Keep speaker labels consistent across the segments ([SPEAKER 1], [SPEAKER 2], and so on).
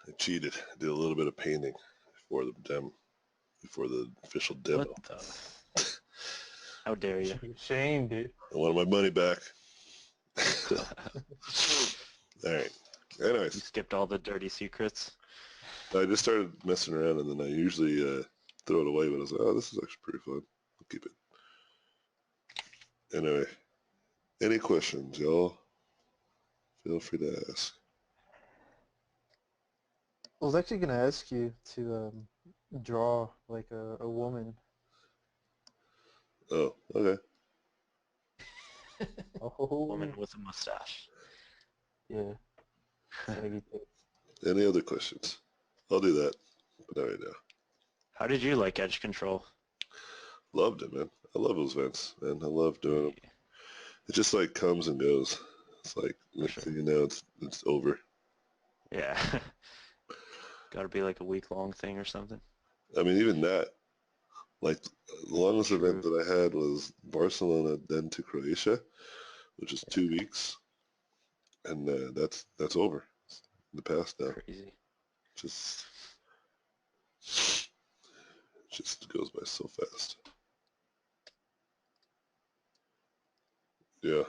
[SPEAKER 1] I cheated. I did a little bit of painting before before the official
[SPEAKER 2] What
[SPEAKER 1] demo.
[SPEAKER 2] the? How dare
[SPEAKER 3] You
[SPEAKER 2] you?
[SPEAKER 3] should be ashamed, dude.
[SPEAKER 1] I wanted my money back. All right.
[SPEAKER 2] You
[SPEAKER 1] Anyways,
[SPEAKER 2] skipped all the dirty secrets.
[SPEAKER 1] I just started messing around, and then I usually throw it away. But I was like, oh, this is actually pretty fun. I'll keep it. Anyway, any questions, y'all? Feel free to ask.
[SPEAKER 3] I was actually gonna ask you to draw like a woman.
[SPEAKER 1] Oh, okay.
[SPEAKER 3] Oh,
[SPEAKER 2] Woman with a mustache.
[SPEAKER 3] yeah, saggy tits.
[SPEAKER 1] Any other questions? I'll do that, but not right now.
[SPEAKER 2] How did you like Edge Control?
[SPEAKER 1] Loved it, man. I love those events, man. I love doing them.
[SPEAKER 2] Yeah,
[SPEAKER 1] It just like comes and goes. It's like
[SPEAKER 2] for
[SPEAKER 1] next thing
[SPEAKER 2] sure.
[SPEAKER 1] you know, it's over.
[SPEAKER 2] Yeah. Got to be like a week-long thing or something.
[SPEAKER 1] I mean, even that, like the longest event
[SPEAKER 2] True.
[SPEAKER 1] that I had was Barcelona, then to Croatia, which is 2 weeks, and that's over. It's in the past now.
[SPEAKER 2] Crazy.
[SPEAKER 1] Just just goes by so fast. Yeah,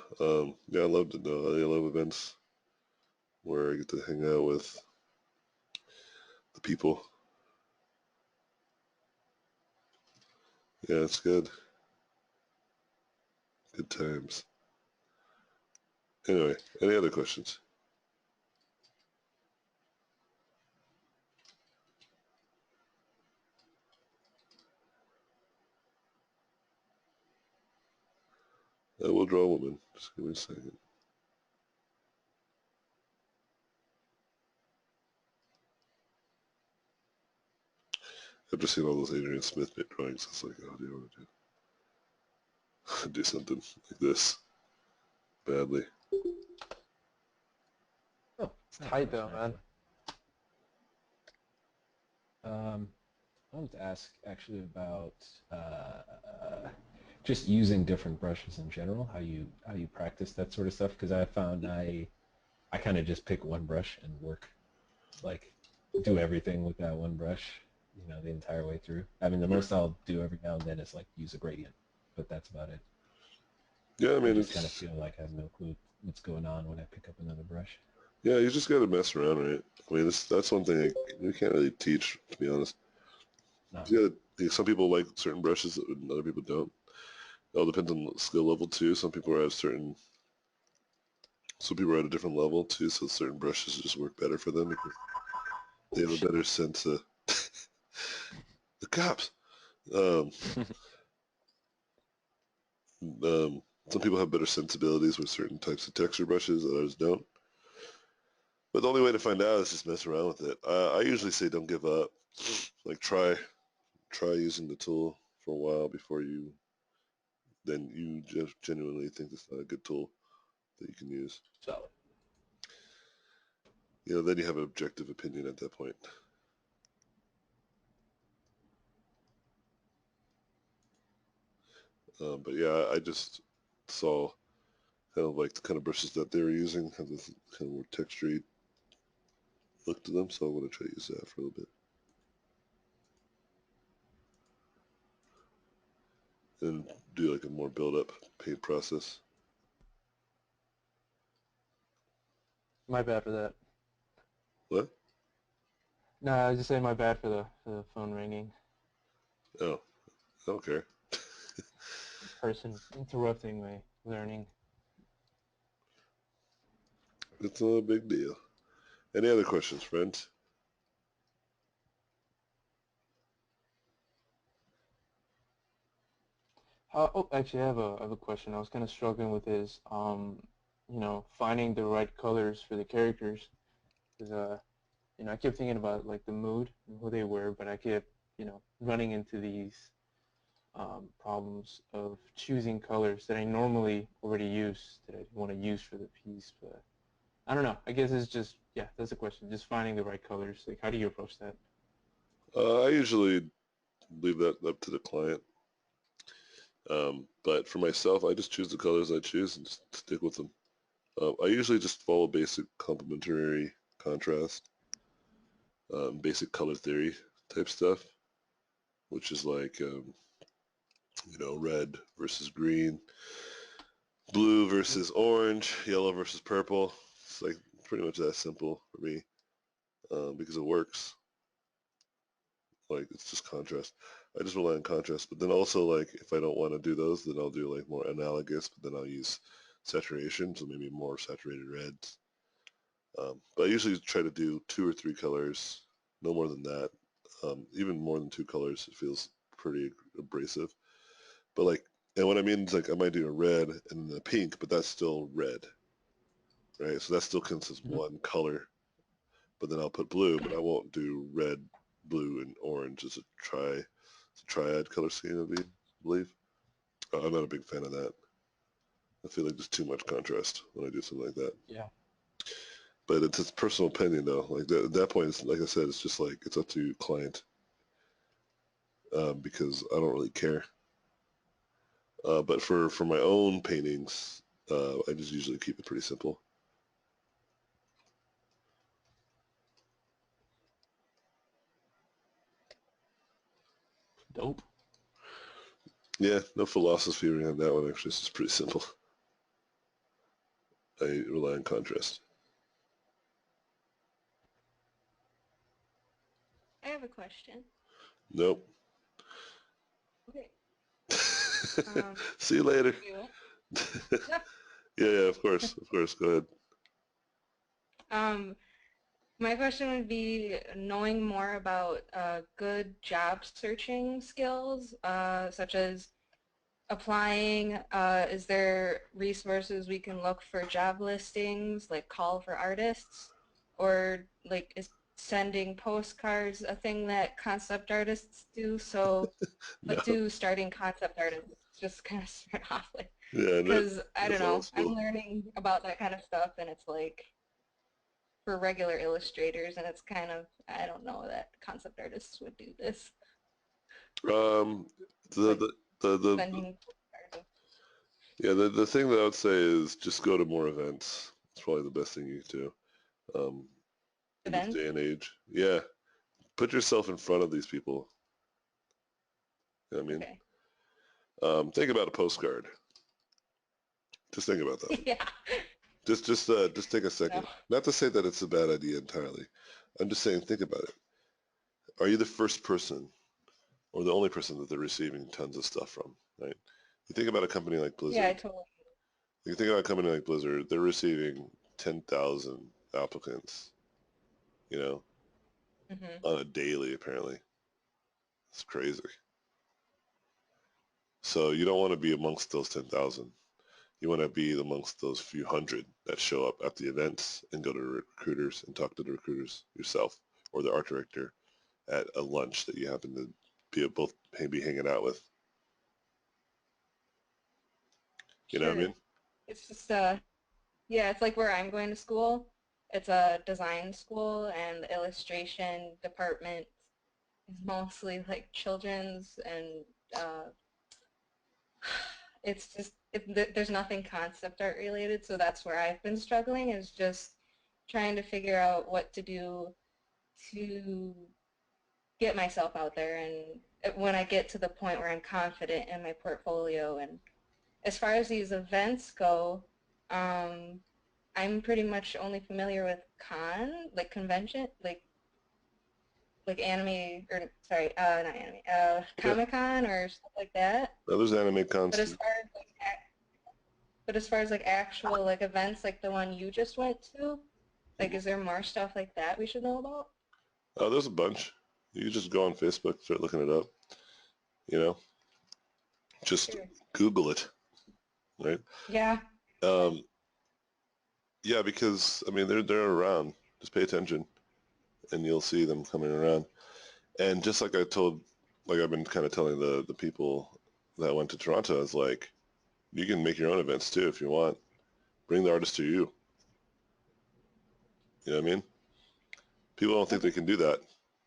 [SPEAKER 1] yeah, I loved it though. I love events where I get to hang out with the people. Yeah, it's good. Good times. Anyway, any other questions? I will draw a woman. Just give me a second. After seeing all those Adrian Smith drawings, it's like, oh, do you want to do something like this badly?
[SPEAKER 3] Oh, it's
[SPEAKER 4] I have a
[SPEAKER 3] tight though,
[SPEAKER 4] question
[SPEAKER 3] man.
[SPEAKER 4] actually. Um, I wanted to ask actually about just using different brushes in general, how you practice that sort of stuff. Because I found I kind of just pick one brush and work, like do everything with that one brush, the entire way through. I mean, the
[SPEAKER 1] Yeah,
[SPEAKER 4] most I'll do every now and then is like use a gradient, but that's about it.
[SPEAKER 1] yeah. I
[SPEAKER 4] I
[SPEAKER 1] mean,
[SPEAKER 4] just kind of
[SPEAKER 1] it's
[SPEAKER 4] feel like I have no clue what's going on when I pick up another brush.
[SPEAKER 1] yeah. You just got to mess around, right? I mean, that's one thing you can't really teach, to be honest.
[SPEAKER 4] No.
[SPEAKER 1] Yeah, some people like certain brushes and other people don't. It all depends on the skill level too. Some people are at a different level too, so certain brushes just work better for them because they
[SPEAKER 2] Oh
[SPEAKER 1] have a
[SPEAKER 2] shit.
[SPEAKER 1] better sense of the cops. Um, some people have better sensibilities with certain types of texture brushes, others don't. But the only way to find out is just mess around with it. I usually say don't give up. Like try using the tool for a while before you just genuinely think it's not a good tool that you can use.
[SPEAKER 4] So
[SPEAKER 1] Then you have an objective opinion at that point. But yeah, I just saw kind of like the kind of brushes that they were using have this kind of more textury look to them, so I'm going to try to use that for a little bit. And do like a more build-up paint process.
[SPEAKER 3] My bad for that.
[SPEAKER 1] What?
[SPEAKER 3] No, I was just saying my bad for the phone ringing.
[SPEAKER 1] Oh, I don't care.
[SPEAKER 3] Person interrupting my learning.
[SPEAKER 1] It's not a big deal. Any other questions, friends?
[SPEAKER 3] Oh, actually, I have a question. I was kind of struggling with is, finding the right colors for the characters. Because, I kept thinking about like the mood and who they were, but I kept, running into these problems of choosing colors that I normally already use that I want to use for the piece. But I don't know. I guess it's just, yeah, that's the question. Just finding the right colors. Like, how do you approach that?
[SPEAKER 1] I usually leave that up to the client. But for myself, I just choose the colors I choose and just stick with them. I usually just follow basic complementary contrast. basic color theory type stuff, which is like, red versus green, blue versus orange, yellow versus purple. It's like pretty much that simple for me, because it works. Like, it's just contrast. I just rely on contrast. But then also, like, if I don't want to do those, then I'll do like more analogous, but then I'll use saturation, so maybe more saturated reds. But I usually try to do 2 or 3 colors, no more than that. Even more than 2 colors, it feels pretty abrasive. But like, and what I mean is like I might do a red and then a pink, but that's still red, right? So that still counts as one color. But then I'll put blue, but I won't do red, blue, and orange as a triad color scheme, I believe. I'm not a big fan of that. I feel like there's too much contrast when I do something like that.
[SPEAKER 3] Yeah.
[SPEAKER 1] But it's a personal opinion, though. Like at that point, it's, like I said, it's just like it's up to client, because I don't really care. But for my own paintings, I just usually keep it pretty simple.
[SPEAKER 3] Dope.
[SPEAKER 1] Yeah, no philosophy around that one. Actually, it's just pretty simple. I rely on contrast.
[SPEAKER 5] I have a question.
[SPEAKER 1] Nope.
[SPEAKER 5] Okay.
[SPEAKER 1] See you later.
[SPEAKER 5] You.
[SPEAKER 1] Yeah, of course, of course. Go ahead.
[SPEAKER 5] My question would be knowing more about good job searching skills, such as applying. Is there resources we can look for job listings, like call for artists, or like is sending postcards a thing that concept artists do? So
[SPEAKER 1] No.
[SPEAKER 5] what do starting concept artists just kind of start off with?
[SPEAKER 1] Yeah,
[SPEAKER 5] Because I don't
[SPEAKER 1] that's old
[SPEAKER 5] know, I'm
[SPEAKER 1] school.
[SPEAKER 5] learning about that kind of stuff, and it's like for regular illustrators, and it's kind of, I don't know that concept artists would do this.
[SPEAKER 1] Um, the
[SPEAKER 5] Like
[SPEAKER 1] the the
[SPEAKER 5] sending postcards.
[SPEAKER 1] yeah, the thing that I would say is just go to more events. It's probably the best thing you can do. In this
[SPEAKER 5] Events.
[SPEAKER 1] day and age. Yeah, put yourself in front of these people. You know what I mean?
[SPEAKER 5] Okay.
[SPEAKER 1] Think about a postcard. Just think about that.
[SPEAKER 5] Yeah.
[SPEAKER 1] Just take a
[SPEAKER 5] No.
[SPEAKER 1] second. Not to say that it's a bad idea entirely. I'm just saying, think about it. Are you the first person or the only person that they're receiving tons of stuff from, right? You think about a company like
[SPEAKER 5] Yeah, I
[SPEAKER 1] Blizzard.
[SPEAKER 5] totally.
[SPEAKER 1] You think about a company like Blizzard, they're receiving 10,000 applicants, you know,
[SPEAKER 5] Hmm.
[SPEAKER 1] on a daily, apparently. It's crazy. So you don't want to be amongst those 10,000. You want to be amongst those few hundred that show up at the events and go to recruiters and talk to the recruiters yourself or the art director at a lunch that you happen to be hanging out with. You know what I
[SPEAKER 5] Sure.
[SPEAKER 1] mean?
[SPEAKER 5] It's just yeah, it's like where I'm going to school. It's a design school, and the illustration department is mostly like children's, and uh, it's just there's nothing concept art related, so that's where I've been struggling, is just trying to figure out what to do to get myself out there, and when I get to the point where I'm confident in my portfolio. And as far as these events go, um, I'm pretty much only familiar with like convention, like anime, or sorry, not anime,
[SPEAKER 1] Yeah.
[SPEAKER 5] Comic-Con or stuff like that.
[SPEAKER 1] Now there's anime
[SPEAKER 5] But
[SPEAKER 1] cons
[SPEAKER 5] as
[SPEAKER 1] too.
[SPEAKER 5] far as like actual like events like the one you just went to, like is there more stuff like that we should know about?
[SPEAKER 1] Oh, there's a bunch. You just go on Facebook, start looking it up. You know, just
[SPEAKER 5] Sure.
[SPEAKER 1] Google it, right?
[SPEAKER 5] Yeah.
[SPEAKER 1] Um, yeah, because I mean they're around. Just pay attention, and you'll see them coming around. And just like like I've been kind of telling the people that went to Toronto, is like you can make your own events too if you want. Bring the artist to you. You know what I mean? People don't think
[SPEAKER 5] Okay.
[SPEAKER 1] they can do that.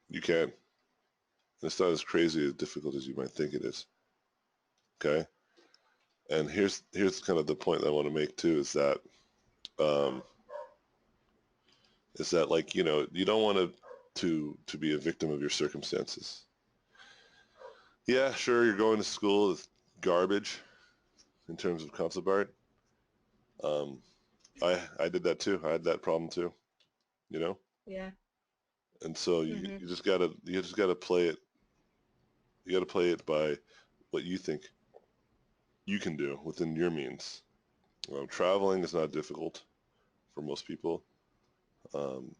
[SPEAKER 1] You can. It's not as crazy as difficult as you might think it is. Okay. And here's kind of the point that I want to make too um, is that like you don't want to to be a victim of your circumstances. Yeah, sure, you're going to school with garbage in terms of concept art. I did that too. I had that problem too, you know?
[SPEAKER 5] Yeah.
[SPEAKER 1] And so
[SPEAKER 5] Mhm.
[SPEAKER 1] you just gotta play it. You gotta play it by what you think you can do within your means. Traveling is not difficult for most people. Um,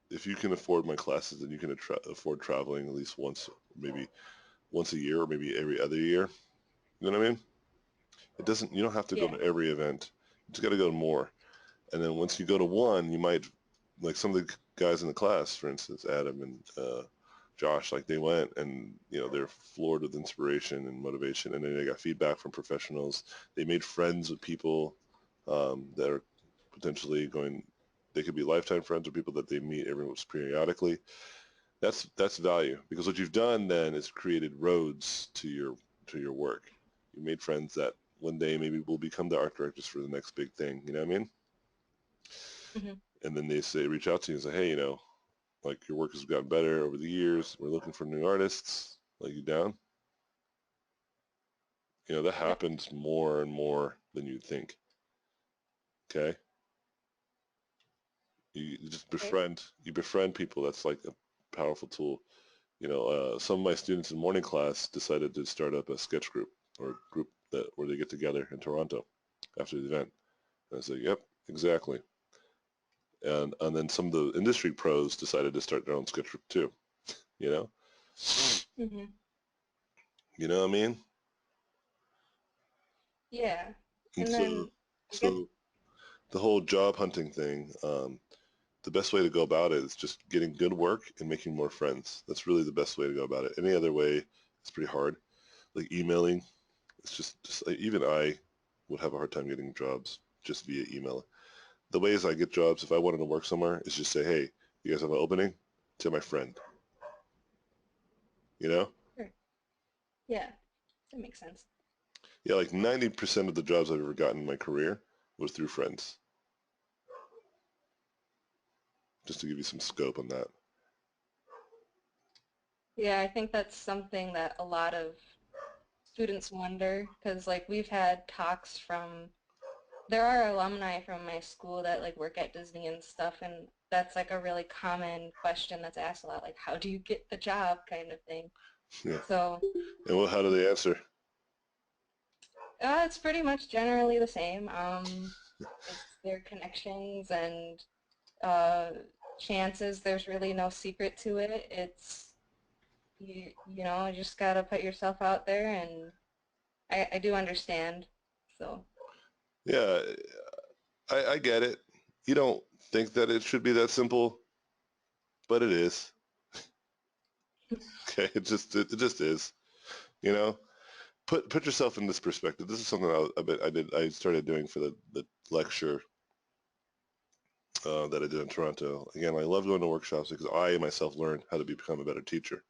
[SPEAKER 1] if you can afford my classes, then you can afford traveling at least once, maybe once a year, or maybe every other year. You know what I mean? You don't have to go
[SPEAKER 5] Yeah.
[SPEAKER 1] to every event. You just got to go to more. And then once you go to one, you might, like some of the guys in the class, for instance, Adam and Josh, like they went and, they're floored with inspiration and motivation. And then they got feedback from professionals. They made friends with people that are potentially they could be lifetime friends or people that they meet every once periodically. That's value, because what you've done then is created roads to your work. You made friends that one day maybe will become the art directors for the next big thing. You know what I mean?
[SPEAKER 5] Mhm.
[SPEAKER 1] And then reach out to you and say, hey, like your work has gotten better over the years. We're looking for new artists. Like, you down? That
[SPEAKER 5] Yep.
[SPEAKER 1] happens more and more than you'd think. Okay? You just
[SPEAKER 5] Okay.
[SPEAKER 1] befriend people. That's like a powerful tool. Some of my students in morning class decided to start up a sketch group, or a group where they get together in Toronto after the event. And I said, yep, exactly. And then some of the industry pros decided to start their own sketch group too. You know,
[SPEAKER 5] Mhm.
[SPEAKER 1] you know what I mean?
[SPEAKER 5] Yeah.
[SPEAKER 1] And
[SPEAKER 5] And
[SPEAKER 1] so,
[SPEAKER 5] then I guess.
[SPEAKER 1] so the whole job hunting thing, the best way to go about it is just getting good work and making more friends. That's really the best way to go about it. Any other way is pretty hard. Like emailing, it's just like, even I would have a hard time getting jobs just via email. The ways I get jobs, if I wanted to work somewhere, is just say, hey, you guys have an opening? To my friend, you know?
[SPEAKER 5] Sure. Yeah. That makes sense.
[SPEAKER 1] Yeah, like 90% of the jobs I've ever gotten in my career was through friends, just to give you some scope on that.
[SPEAKER 5] Yeah, I think that's something that a lot of students wonder because like we've had talks from there are alumni from my school that like work at Disney and stuff, and that's like a really common question that's asked a lot, like how do you get the job kind of thing.
[SPEAKER 1] Yeah.
[SPEAKER 5] So
[SPEAKER 1] And how do they answer?
[SPEAKER 5] it's pretty much generally the same. It's their connections and uh, chances. There's really no secret to it. It's you just gotta put yourself out there, and I do understand. So
[SPEAKER 1] Yeah, I get it. You don't think that it should be that simple, but it is. Okay, it just is. You know, put yourself in this perspective. This is something I started doing for the lecture that I did in Toronto. Again, I love going to workshops because I myself learned how to become a better teacher.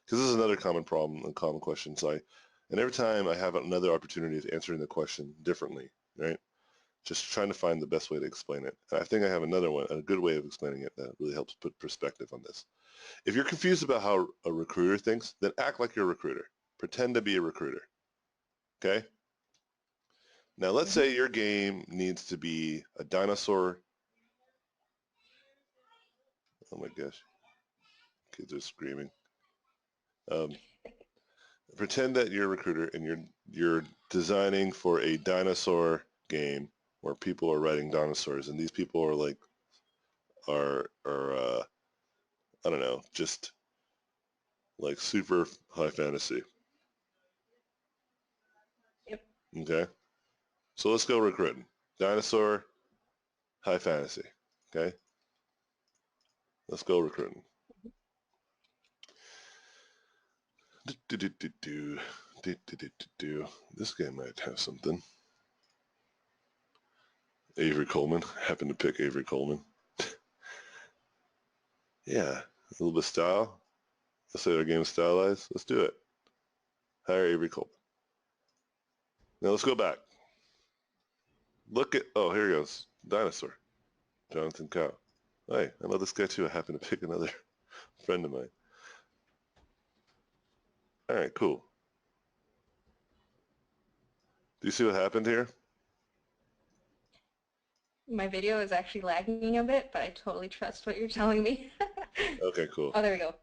[SPEAKER 1] Because this is another common problem and common question. And every time I have another opportunity of answering the question differently, right? Just trying to find the best way to explain it. And I think I have another one, a good way of explaining it that really helps put perspective on this. If you're confused about how a recruiter thinks, then act like you're a recruiter. Pretend to be a recruiter. Okay? Now let's
[SPEAKER 5] mhm.
[SPEAKER 1] say your game needs to be a dinosaur. Oh my gosh, kids are screaming. Um, Pretend that you're a recruiter and you're designing for a dinosaur game where people are riding dinosaurs, and these people are like are I don't know, just like super high fantasy.
[SPEAKER 5] Yep.
[SPEAKER 1] Okay, so let's go recruiting. Dinosaur, high fantasy. Okay, let's go recruiting. Do, do, do, do, do, do, do, do, do. This game might have something. Avery Coleman. Happened to pick Avery Coleman. Yeah, a little bit of style. Let's say our game is stylized. Let's do it. Hire Avery Coleman. Now let's go back. Look at, oh, here he goes. Dinosaur. Jonathan Cow. Hey, I know this guy too. I happen to pick another. Friend of mine. All right, cool. Do you see what happened here?
[SPEAKER 5] My video is actually lagging a bit, but I totally trust what you're telling me.
[SPEAKER 1] Okay, cool.
[SPEAKER 5] Oh, there we go.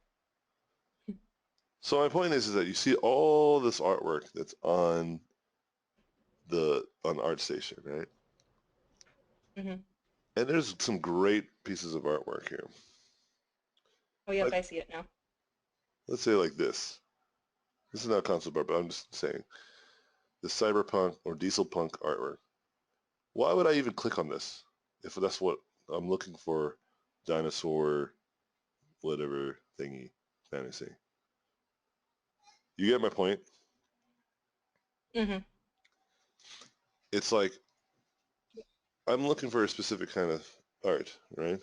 [SPEAKER 1] So my point is that you see all this artwork that's on ArtStation, right?
[SPEAKER 5] Hmm.
[SPEAKER 1] And there's some great pieces of artwork here.
[SPEAKER 5] Oh, yep,
[SPEAKER 1] Like,
[SPEAKER 5] I see it now.
[SPEAKER 1] let's say like this. This is not concept art, but I'm just saying the cyberpunk or diesel punk artwork. Why would I even click on this if that's what I'm looking for? Dinosaur, whatever thingy, fantasy. You get my point?
[SPEAKER 5] Hmm.
[SPEAKER 1] It's like I'm looking for a specific kind of art, right?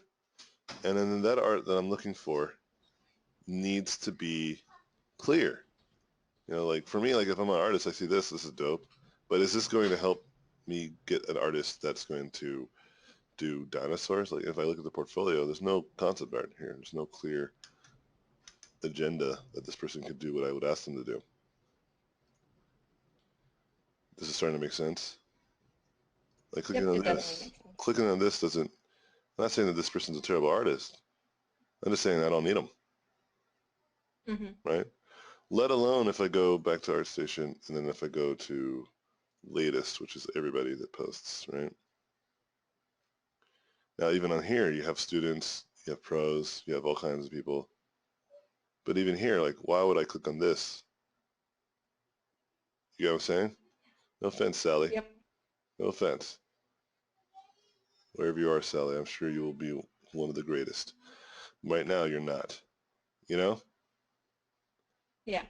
[SPEAKER 1] And then that art that I'm looking for needs to be clear. You know, like for me, like if I'm an artist, I see this is dope. But is this going to help me get an artist that's going to do dinosaurs? Like if I look at the portfolio, there's no concept art here. There's no clear agenda that this person could do what I would ask them to do. This is starting to make sense. Like
[SPEAKER 5] Yep, it definitely makes sense.
[SPEAKER 1] clicking on this doesn't. I'm not saying that this person's a terrible artist. I'm just saying I don't need them,
[SPEAKER 5] Hmm.
[SPEAKER 1] right? Let alone if I go back to ArtStation and then if I go to latest, which is everybody that posts, right? Now even on here, you have students, you have pros, you have all kinds of people. But even here, like, why would I click on this? You know what I'm saying? No offense, Sally.
[SPEAKER 5] Yep.
[SPEAKER 1] No offense. Wherever you are, Sally, I'm sure you will be one of the greatest. Right now, you're not, you know?
[SPEAKER 5] Yeah.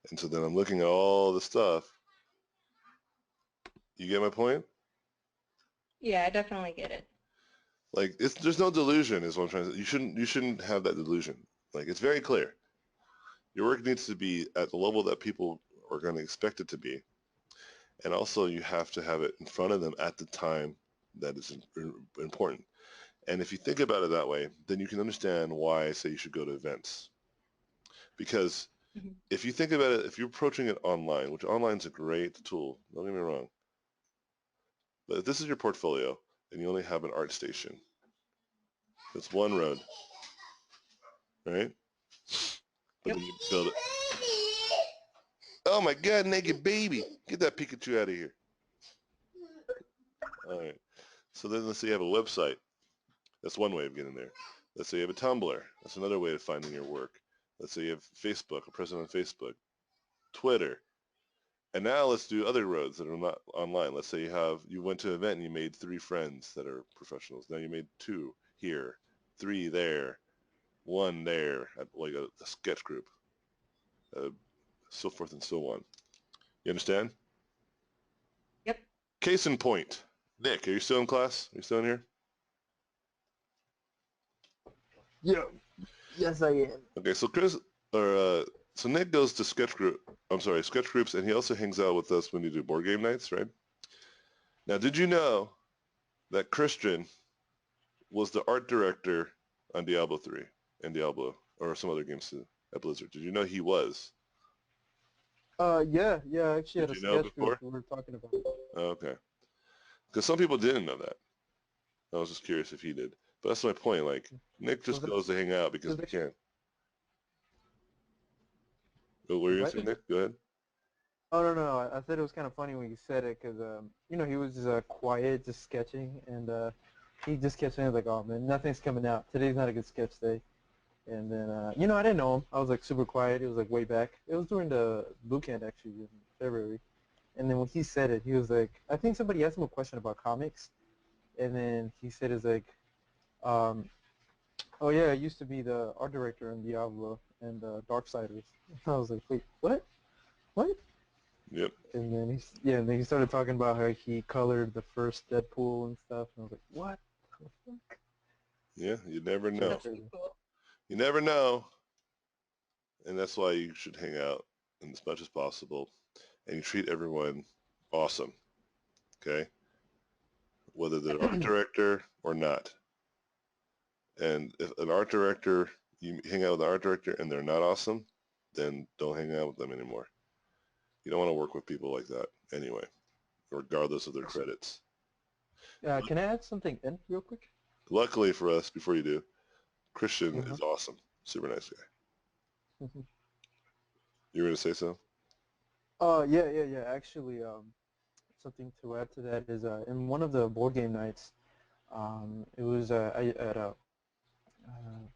[SPEAKER 1] And so then I'm looking at all the stuff. You get my point?
[SPEAKER 5] Yeah, I definitely get it.
[SPEAKER 1] Like, there's no delusion is what I'm trying to say. You shouldn't have that delusion. Like, it's very clear. Your work needs to be at the level that people are going to expect it to be. And also you have to have it in front of them at the time that is important. And if you think about it that way, then you can understand why I say you should go to events. Because
[SPEAKER 5] Hmm.
[SPEAKER 1] if you think about it, if you're approaching it online, which online is a great tool, don't get me wrong, but if this is your portfolio and you only have an art station, it's one road, right? But
[SPEAKER 5] Yep.
[SPEAKER 1] then you build it. Oh my God, naked baby. Get that Pikachu out of here. All right. So then let's say you have a website. That's one way of getting there. Let's say you have a Tumblr. That's another way of finding your work. Let's say you have Facebook, a presence on Facebook, Twitter. And now let's do other roads that are not online. Let's say you went to an event and you made 3 friends that are professionals. Now you made 2 here, 3 there, 1 there, at like a sketch group, uh, so forth and so on. You understand?
[SPEAKER 5] Yep.
[SPEAKER 1] Case in point. Nick, are you still in class? Are you still in here?
[SPEAKER 3] Yeah. Yes, I am.
[SPEAKER 1] Okay, so so Nick goes to sketch groups, and he also hangs out with us when we do board game nights, right? Now, did you know that Christian was the art director on Diablo 3 and Diablo, or some other games too, at Blizzard? Did you know he was?
[SPEAKER 3] Yeah, I actually had
[SPEAKER 1] Did
[SPEAKER 3] a
[SPEAKER 1] you know
[SPEAKER 3] sketch group
[SPEAKER 1] before?
[SPEAKER 3] we were talking about.
[SPEAKER 1] Okay, because some people didn't know that. I was just curious if he did. But that's my point. Like, Nick just
[SPEAKER 3] Was it?
[SPEAKER 1] goes to hang out because
[SPEAKER 3] Was
[SPEAKER 1] he
[SPEAKER 3] it?
[SPEAKER 1] can. What were you gonna
[SPEAKER 3] What?
[SPEAKER 1] say, Nick? Go ahead.
[SPEAKER 3] Oh no, I said it was kind of funny when you said it because he was just quiet, just sketching, and he just kept saying like, "Oh man, nothing's coming out. Today's not a good sketch day." And then I didn't know him. I was like super quiet. It was like way back. It was during the boot camp actually in February. And then when he said it, he was like, I think somebody asked him a question about comics, and then he said, "Is like, um, oh yeah, I used to be the art director in Diablo and Darksiders." I was like, wait, what? What?
[SPEAKER 1] Yep.
[SPEAKER 3] And then he started talking about how he colored the first Deadpool and stuff, and I was like, what the fuck?
[SPEAKER 1] Yeah, you never
[SPEAKER 3] Pretty
[SPEAKER 1] know.
[SPEAKER 5] That's pretty
[SPEAKER 3] crazy.
[SPEAKER 5] cool.
[SPEAKER 1] You never know. And that's why you should hang out as much as possible and you treat everyone awesome, okay? Whether they're art director or not. And if an art director you hang out with the art director and they're not awesome, then don't hang out with them anymore. You don't want to work with people like that anyway, regardless of their credits.
[SPEAKER 3] Can I add something in real quick?
[SPEAKER 1] Luckily for us, before you do, Christian
[SPEAKER 3] Uh-huh.
[SPEAKER 1] is awesome. Super nice guy. You were going to say so?
[SPEAKER 3] Yeah. Actually, something to add to that is in one of the board game nights, it was at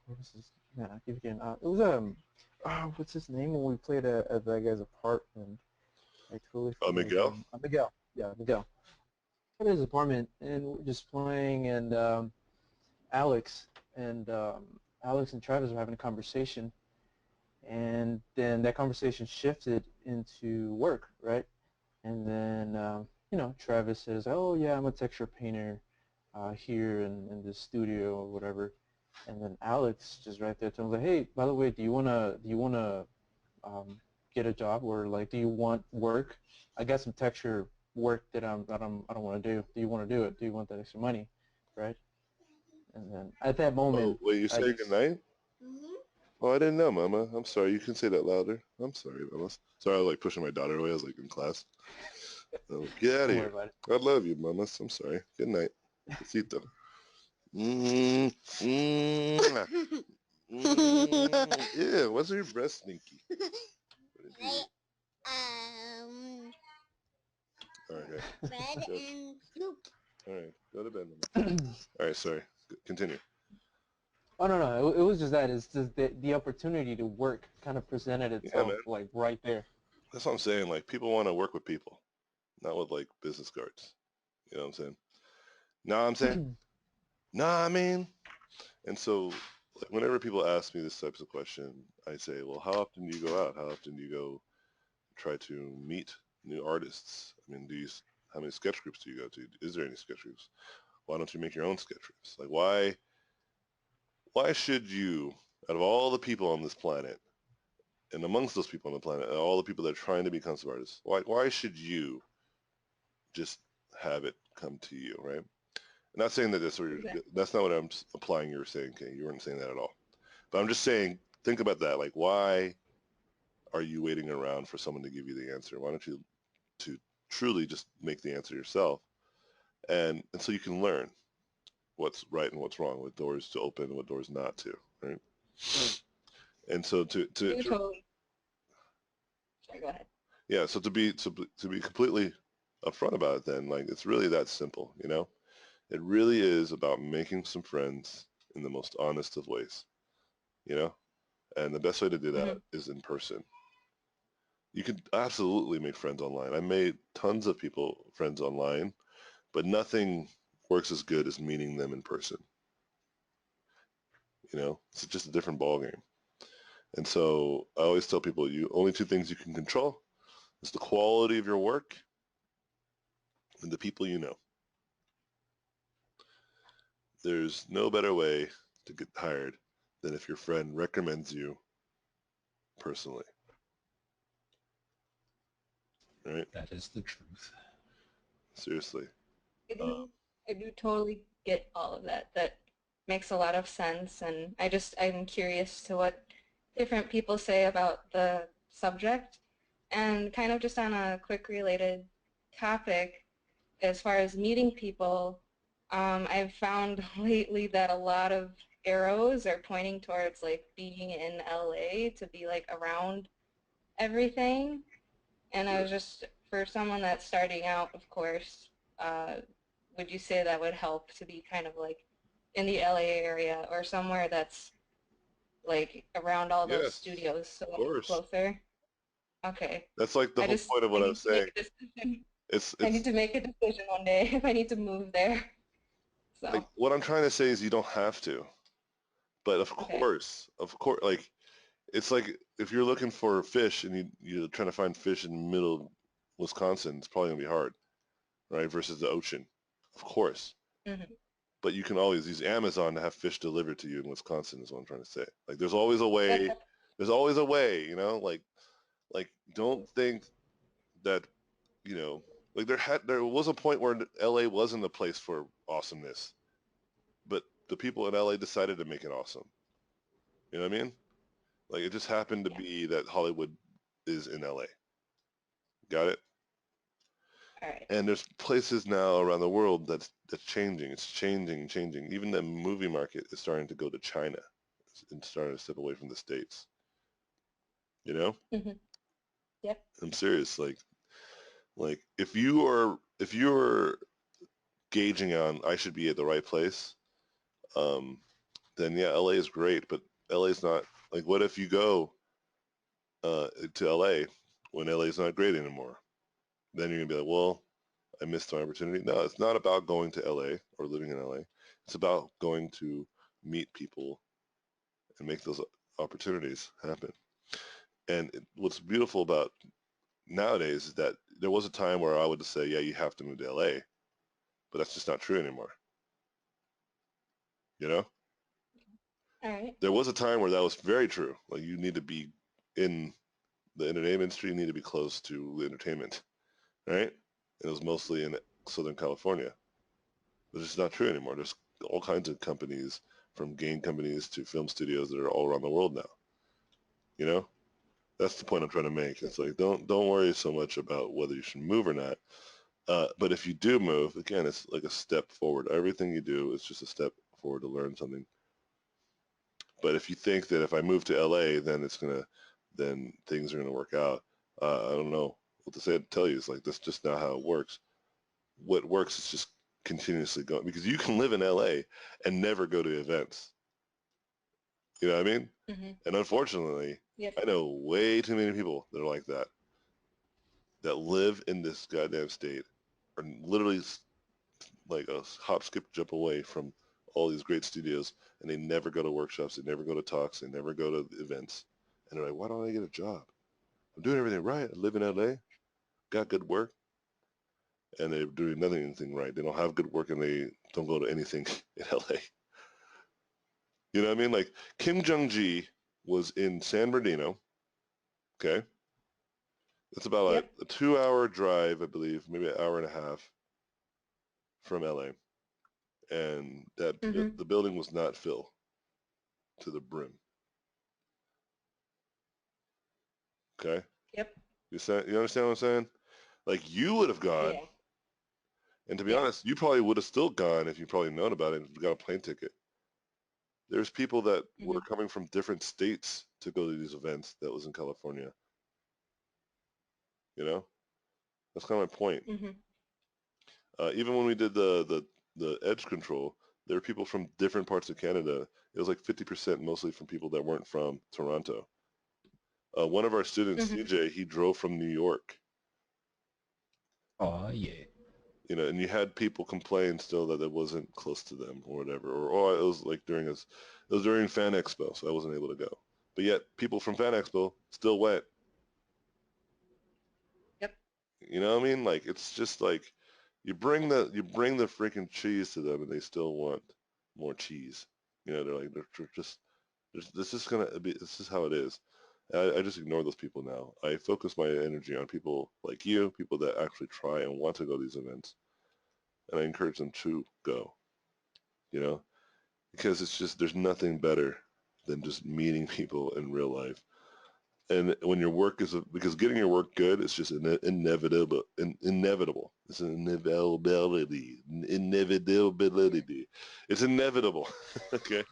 [SPEAKER 3] what was his? Man, I keep forgetting. It was what's his name when we played at that guy's apartment? I totally forget his
[SPEAKER 1] Miguel?
[SPEAKER 3] name. Miguel. Yeah, Miguel. At his apartment, and we're just playing, and Alex and Alex and Travis were having a conversation, and then that conversation shifted into work, right? And then Travis says, "Oh yeah, I'm a texture painter here in the studio or whatever." And then Alex just right there tells him, like, "Hey, by the way, do you wanna get a job, or like do you want work? I got some texture work I don't want to do. Do you want to do it? Do you want that extra money, right?" And then at that
[SPEAKER 1] Oh,
[SPEAKER 3] moment,
[SPEAKER 1] wait, you're
[SPEAKER 3] I
[SPEAKER 1] saying
[SPEAKER 3] just
[SPEAKER 1] goodnight? Oh, I didn't know, Mama. I'm sorry. You can say that louder. I'm sorry, Mama. Sorry, I was like pushing my daughter away. I was like in class. Oh, get out of
[SPEAKER 3] don't worry
[SPEAKER 1] here.
[SPEAKER 3] about it.
[SPEAKER 1] I love you, Mama. I'm sorry. Good night. Besito. Mm, mm, yeah, what's your breast stinky? What did you eat? All right, okay.
[SPEAKER 6] Bread
[SPEAKER 1] Go.
[SPEAKER 6] and soup.
[SPEAKER 1] All right, go to bed, Mama. All right, sorry. Continue.
[SPEAKER 3] Oh no, it was just that. It's just the opportunity to work kind of presented
[SPEAKER 1] Yeah, man.
[SPEAKER 3] itself like right there.
[SPEAKER 1] That's what I'm saying. Like, people want to work with people, not with like business cards. You know what I'm saying? Know what I'm saying? Nah, I mean. And so, like, whenever people ask me this types of question, I say, well, how often do you go out? How often do you go try to meet new artists? I mean, how many sketch groups do you go to? Is there any sketch groups? Why don't you make your own sketch groups? Like, why should you, out of all the people on this planet, and amongst those people on the planet, and all the people that are trying to be concept artists, why should you just have it come to you, right? I'm not saying that
[SPEAKER 5] Exactly.
[SPEAKER 1] that's not what I'm applying. You were saying, Kay. You weren't saying that at all. But I'm just saying, think about that. Like, why are you waiting around for someone to give you the answer? Why don't you to truly just make the answer yourself, and so you can learn what's right and what's wrong, what doors to open and what doors not to, right? And so
[SPEAKER 5] You totally. Sorry, go ahead.
[SPEAKER 1] yeah, so to be completely upfront about it, then like it's really that simple, you know. It really is about making some friends in the most honest of ways, you know. And the best way to do that
[SPEAKER 5] Hmm.
[SPEAKER 1] is in person. You can absolutely make friends online. I made tons of friends online, but nothing works as good as meeting them in person. You know, it's just a different ball game. And so I always tell people, you only two things you can control is the quality of your work and the people you know. There's no better way to get hired than if your friend recommends you personally, right?
[SPEAKER 4] That is the truth.
[SPEAKER 1] Seriously.
[SPEAKER 5] I
[SPEAKER 1] Uh,
[SPEAKER 5] do, I do totally get all of that. That makes a lot of sense, and I'm curious to what different people say about the subject. And kind of just on a quick related topic, as far as meeting people, I've found lately that a lot of arrows are pointing towards like being in LA to be like around everything. And I was just, for someone that's starting out, of course, uh, would you say that would help to be kind of like in the LA area or somewhere that's like around all those
[SPEAKER 1] yes,
[SPEAKER 5] studios so
[SPEAKER 1] of
[SPEAKER 5] that it's
[SPEAKER 1] course.
[SPEAKER 5] closer? Okay.
[SPEAKER 1] That's like the whole point of
[SPEAKER 5] I
[SPEAKER 1] what I'm
[SPEAKER 5] need to make
[SPEAKER 1] saying.
[SPEAKER 5] a decision. I need
[SPEAKER 1] It's
[SPEAKER 5] to make a decision one day if I need to move there.
[SPEAKER 1] like
[SPEAKER 5] So,
[SPEAKER 1] what I'm trying to say is you don't have to, but
[SPEAKER 5] okay.
[SPEAKER 1] of course, like it's like if you're looking for fish and you're trying to find fish in the middle of Wisconsin, it's probably gonna be hard, right? Versus the ocean, of course.
[SPEAKER 5] Hmm.
[SPEAKER 1] But you can always use Amazon to have fish delivered to you in Wisconsin. Is what I'm trying to say. Like there's always a way. There's always a way, you know. Like don't think that you know. Like there was a point where LA wasn't a place for awesomeness, but the people in LA decided to make it awesome. You know what I mean? Like it just happened to
[SPEAKER 5] Yeah.
[SPEAKER 1] be that Hollywood is in LA. Got it?
[SPEAKER 5] All right.
[SPEAKER 1] And there's places now around the world that's changing. It's changing. Even the movie market is starting to go to China and starting to step away from the States. You know?
[SPEAKER 5] Mhm. Yep.
[SPEAKER 1] I'm serious. Like if you're gauging on I should be at the right place, um, then yeah, LA is great, but LA is not like what if you go to LA when LA is not great anymore? Then you're gonna be like, well, I missed my opportunity. No, it's not about going to LA or living in LA. It's about going to meet people and make those opportunities happen. And what's beautiful about nowadays is that there was a time where I would just say, yeah, you have to move to LA, but that's just not true anymore. You know,
[SPEAKER 5] All right.
[SPEAKER 1] there was a time where that was very true. Like you need to be in the entertainment industry, you need to be close to the entertainment, right? And it was mostly in Southern California. But it's not true anymore. There's all kinds of companies, from game companies to film studios that are all around the world now. You know, that's the point I'm trying to make. It's like don't worry so much about whether you should move or not. But if you do move, again, it's like a step forward. Everything you do is just a step forward to learn something. But if you think that if I move to LA, then things are gonna work out. I don't know what to say. To tell you, it's like that's just not how it works. What works is just continuously going because you can live in LA and never go to events. You know what I mean?
[SPEAKER 5] Mhm.
[SPEAKER 1] And unfortunately,
[SPEAKER 5] Yep.
[SPEAKER 1] I know way too many people that are like that live in this goddamn state, are literally like a hop, skip, jump away from all these great studios, and they never go to workshops, they never go to talks, they never go to events. And they're like, why don't I get a job? I'm doing everything right. I live in LA, got good work, and they're doing anything right. They don't have good work, and they don't go to anything in LA. You know what I mean? Like Kim Jong-ji was in San Bernardino, okay? It's about
[SPEAKER 5] Yep.
[SPEAKER 1] a 2 hour drive, I believe, maybe an hour and a half from LA. And
[SPEAKER 5] Mhm.
[SPEAKER 1] the building was not filled to the brim. Okay?
[SPEAKER 5] Yep.
[SPEAKER 1] You understand what I'm saying? Like you would have gone,
[SPEAKER 5] Yeah.
[SPEAKER 1] and to be
[SPEAKER 5] Yeah.
[SPEAKER 1] honest, you probably would have still gone if you probably known about it and got a plane ticket. There's people that were
[SPEAKER 5] Mhm.
[SPEAKER 1] coming from different states to go to these events that was in California. You know? That's kind of my point.
[SPEAKER 5] Mhm.
[SPEAKER 1] Even when we did the edge control, there were people from different parts of Canada. It was like 50% mostly from people that weren't from Toronto. One of our students,
[SPEAKER 5] Mhm.
[SPEAKER 1] CJ, he drove from New York.
[SPEAKER 4] Oh yeah.
[SPEAKER 1] You know, and you had people complain still that it wasn't close to them or whatever, or oh, it was like it was during Fan Expo, so I wasn't able to go. But yet, people from Fan Expo still went.
[SPEAKER 5] Yep.
[SPEAKER 1] You know what I mean? Like it's just like you bring the freaking cheese to them, and they still want more cheese. You know, they're just this is gonna be this is how it is. I just ignore those people now. I focus my energy on people like you, people that actually try and want to go to these events, and I encourage them to go. You know, because it's just there's nothing better than just meeting people in real life. And when your work is because getting your work good is just inevitable. It's an inevitability. It's inevitable. Okay,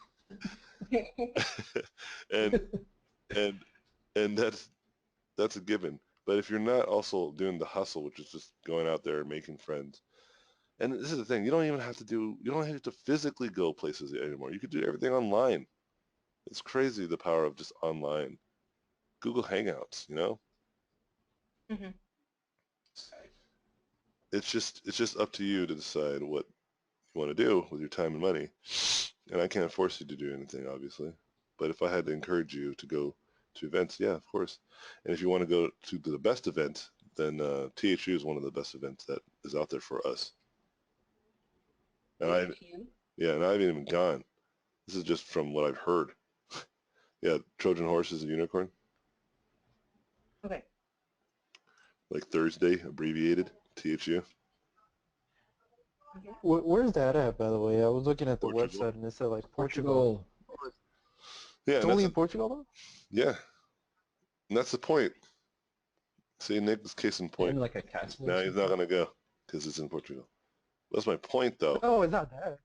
[SPEAKER 1] and and and that's a given. But if you're not also doing the hustle, which is just going out there and making friends, and this is the thing, you don't have to physically go places anymore. You could do everything online. It's crazy the power of just online. Google Hangouts, you know?
[SPEAKER 5] Mhm.
[SPEAKER 1] It's just up to you to decide what you want to do with your time and money. And I can't force you to do anything, obviously. But if I had to encourage you to go to events, yeah, of course. And if you want to go to the best event, then THU is one of the best events that is out there for us. And
[SPEAKER 5] TFU.
[SPEAKER 1] and I haven't even gone. This is just from what I've heard. Yeah, Trojan Horse is a unicorn,
[SPEAKER 5] Okay.
[SPEAKER 1] like Thursday, abbreviated THU,
[SPEAKER 5] Okay.
[SPEAKER 3] Where's that at, by the way? I was looking at the
[SPEAKER 1] Portugal.
[SPEAKER 3] website and it said like Portugal.
[SPEAKER 4] Portugal.
[SPEAKER 1] Yeah,
[SPEAKER 3] It's
[SPEAKER 1] and
[SPEAKER 3] only
[SPEAKER 1] that's
[SPEAKER 3] in Portugal though?
[SPEAKER 1] yeah, and that's the point. See, Nick's case in point.
[SPEAKER 4] And like a castle or
[SPEAKER 1] Now he's not
[SPEAKER 4] something.
[SPEAKER 1] gonna go because it's in Portugal. That's my point, though.
[SPEAKER 3] No, it's not that.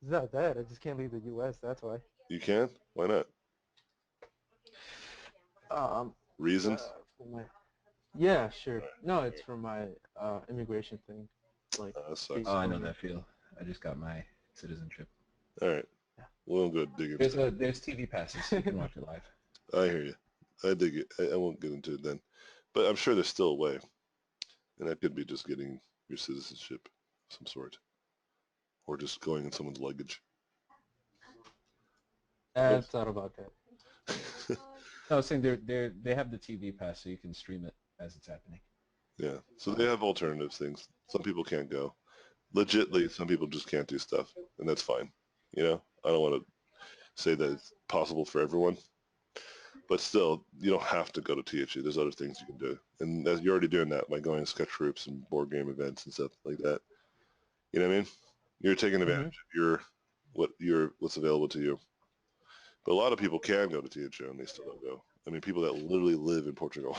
[SPEAKER 3] It's not that. I just can't leave the U.S. That's why.
[SPEAKER 1] You can? Why not?
[SPEAKER 3] Um,
[SPEAKER 1] Reasons?
[SPEAKER 3] for my, yeah, sure. No, it's for my immigration thing. Like,
[SPEAKER 1] That sucks.
[SPEAKER 4] Oh, I know
[SPEAKER 3] basically,
[SPEAKER 4] that feel. I just got my citizenship.
[SPEAKER 1] All right.
[SPEAKER 3] yeah.
[SPEAKER 1] We won't go dig into it.
[SPEAKER 4] There's TV passes. You can watch it live.
[SPEAKER 1] I hear you. I dig it. I won't get into it then. But I'm sure there's still a way. And that could be just getting your citizenship of some sort. Or just going in someone's luggage.
[SPEAKER 3] I've thought about that.
[SPEAKER 4] No, I was saying they have the TV pass, so you can stream it as it's happening.
[SPEAKER 1] Yeah. So they have alternative things. Some people can't go. Legitly, some people just can't do stuff. And that's fine. You know? I don't want to say that it's possible for everyone. But still, you don't have to go to THE. There's other things you can do. And you're already doing that by going to sketch groups and board game events and stuff like that. You know what I mean? You're taking advantage of what's available to you. But a lot of people can go to THE and they still don't go. I mean, people that literally live in Portugal.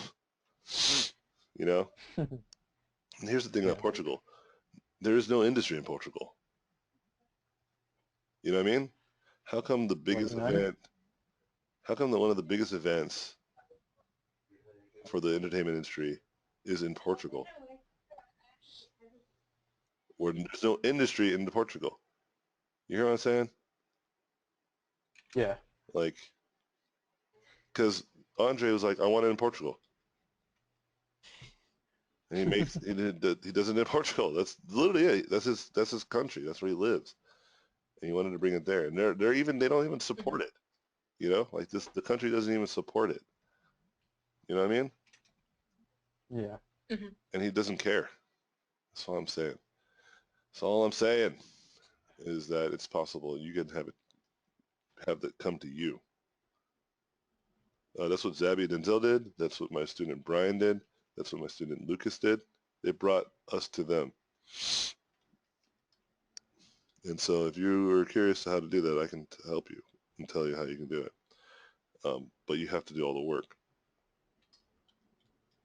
[SPEAKER 1] You know? And here's the thing about Portugal. There is no industry in Portugal. You know what I mean? How come the biggest event, how come one of the biggest events for the entertainment industry is in Portugal? Where there's no industry in Portugal. You hear what I'm saying?
[SPEAKER 3] Yeah.
[SPEAKER 1] Like, because Andre was like, I want it in Portugal. And he does it in Portugal. That's literally it. That's his country. That's where he lives. And he wanted to bring it there. And they don't even support it. You know, like the country doesn't even support it. You know what I mean?
[SPEAKER 3] Yeah.
[SPEAKER 1] And he doesn't care. That's all I'm saying. That's all I'm saying is that it's possible you can have that come to you. That's what Zabby Denzel did. That's what my student Brian did. That's what my student Lucas did. They brought us to them. And so if you are curious how to do that, I can help you and tell you how you can do it. But you have to do all the work.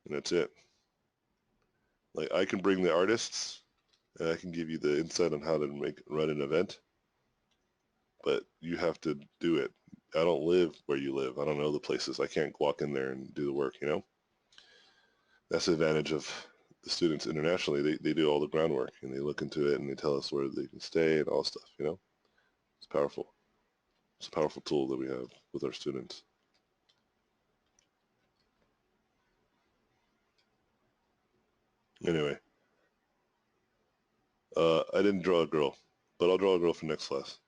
[SPEAKER 1] And that's it. Like I can bring the artists and I can give you the insight on how to run an event. But you have to do it. I don't live where you live. I don't know the places. I can't walk in there and do the work, you know? That's the advantage of the students internationally. They do all the groundwork and they look into it and they tell us where they can stay and all stuff, you know? It's powerful. It's a powerful tool that we have with our students. Anyway, I didn't draw a girl, but I'll draw a girl for next class.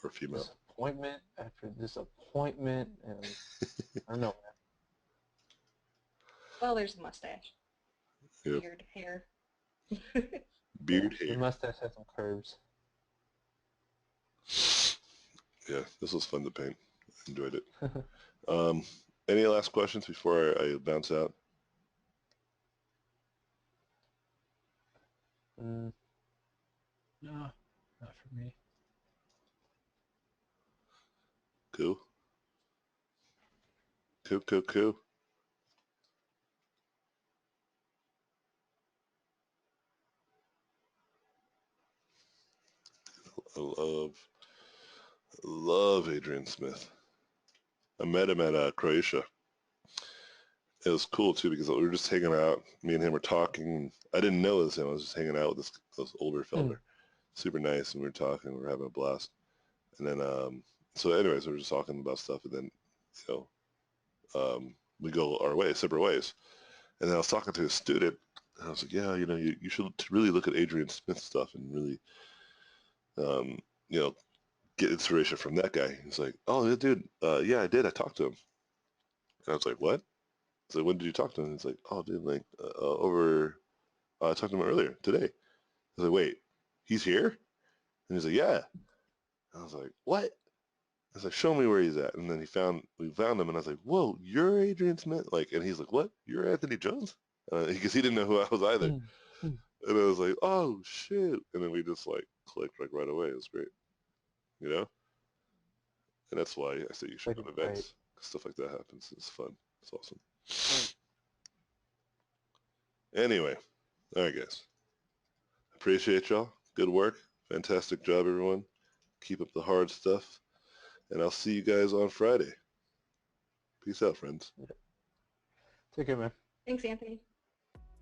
[SPEAKER 1] Or a female.
[SPEAKER 3] Disappointment after disappointment, and I don't know.
[SPEAKER 5] Well, there's a mustache.
[SPEAKER 1] Yep.
[SPEAKER 5] Beard, hair.
[SPEAKER 1] Beard
[SPEAKER 3] The
[SPEAKER 1] hair.
[SPEAKER 3] mustache has some curves.
[SPEAKER 1] Yeah, this was fun to paint. I enjoyed it. Any last questions before I bounce out?
[SPEAKER 4] No, not for me.
[SPEAKER 1] Cool. Cool. I love Adrian Smith. I met him at Croatia. It was cool too because we were just hanging out. Me and him were talking. I didn't know it was him. I was just hanging out with this older fella. Super nice, and we were talking. We were having a blast. And then, so anyways, we were just talking about stuff, and then, you know, we go our way, separate ways. And then I was talking to a student, and I was like, yeah, you know, you should really look at Adrian Smith stuff and really, you know, get inspiration from that guy. He's like, oh, yeah, dude, yeah, I did. I talked to him. And I was like, what? So when did you talk to him? He's like, oh, dude, like I talked to him earlier today. I was like, wait, he's here? And he's like, yeah. I was like, what? I was like, show me where he's at. And then we found him, and I was like, whoa, you're Adrian Smith? Like, and he's like, what? You're Anthony Jones? Because he didn't know who I was either. And I was like, oh, shoot. And then we just, like, clicked, like, right away. It was great. You know? And that's why I say you should
[SPEAKER 3] Like,
[SPEAKER 1] go to events. Stuff like that happens. It's fun. It's awesome. Anyway, all right, guys. Appreciate y'all. Good work. Fantastic job, everyone. Keep up the hard stuff. And I'll see you guys on Friday. Peace out, friends.
[SPEAKER 3] Take care, man.
[SPEAKER 5] Thanks, Anthony.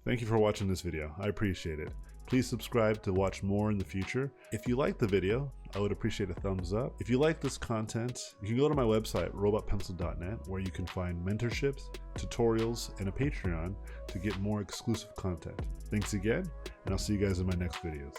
[SPEAKER 6] Thank you for watching this video. I appreciate it. Please subscribe to watch more in the future. If you liked the video, I would appreciate a thumbs up. If you like this content, you can go to my website, robotpencil.net, where you can find mentorships, tutorials, and a Patreon to get more exclusive content. Thanks again, and I'll see you guys in my next videos.